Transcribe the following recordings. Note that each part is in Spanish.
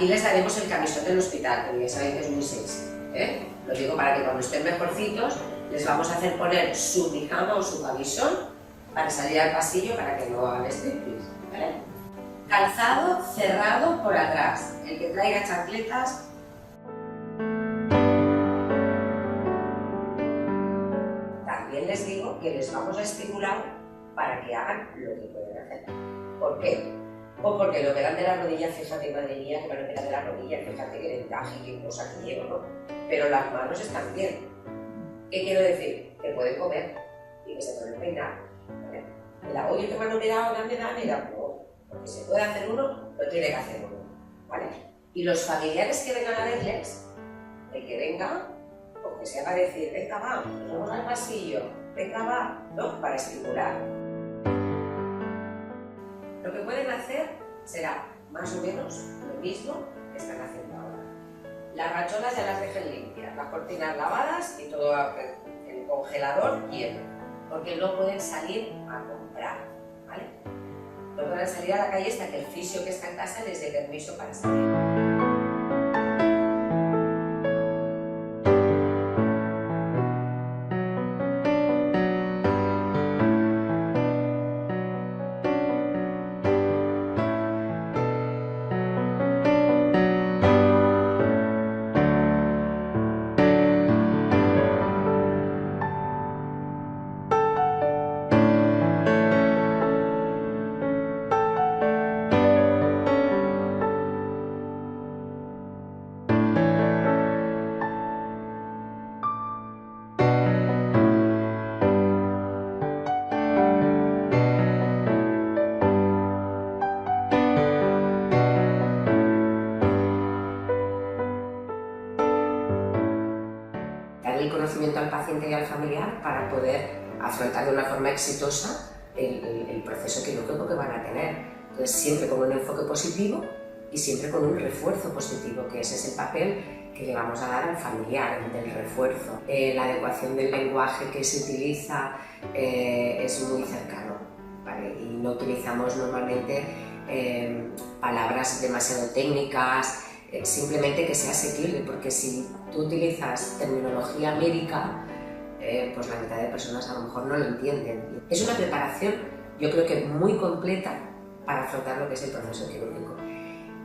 Aquí les daremos el camisón del hospital, porque ya saben que es muy sexy, ¿eh? Lo digo para que cuando estén mejorcitos les vamos a hacer poner su pijama o su camisón para salir al pasillo para que no hagan striptease, ¿vale? Calzado cerrado por atrás, el que traiga chancletas. También les digo que les vamos a estimular para que hagan lo que pueden hacer. ¿Por qué? Pues porque lo que dan de la rodilla, fíjate, madre mía, que me lo de la rodilla, fíjate que ventaja y qué cosa que llevo, ¿no? Pero las manos están bien. ¿Qué quiero decir? Que pueden comer y que se pueden peinar, ¿vale? Oye, ¿qué mano me da? Dame, no. Porque se puede hacer uno, lo tiene que hacer uno, ¿vale? Y los familiares que vengan a verles, el que venga, porque se haga decir, venga va, nos vamos al pasillo, venga va, ¿no? Para estimular. Lo que pueden hacer será más o menos lo mismo que están haciendo ahora. Las racholas ya las dejen limpias, las cortinas lavadas y todo el congelador lleno, porque no pueden salir a comprar, ¿vale? No pueden salir a la calle hasta que el fisio que está en casa les dé permiso para salir. Darle el conocimiento al paciente y al familiar para poder afrontar de una forma exitosa el proceso quirúrgico que van a tener. Entonces, siempre con un enfoque positivo y siempre con un refuerzo positivo, que ese es el papel que le vamos a dar al familiar, del refuerzo. La adecuación del lenguaje que se utiliza es muy cercano, ¿vale? Y no utilizamos normalmente palabras demasiado técnicas, simplemente que sea asequible, porque si tú utilizas terminología médica, pues la mitad de personas a lo mejor no lo entienden. Es una preparación, yo creo que muy completa para afrontar lo que es el proceso quirúrgico.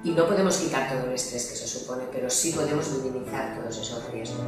Y no podemos quitar todo el estrés que se supone, pero sí podemos minimizar todos esos riesgos.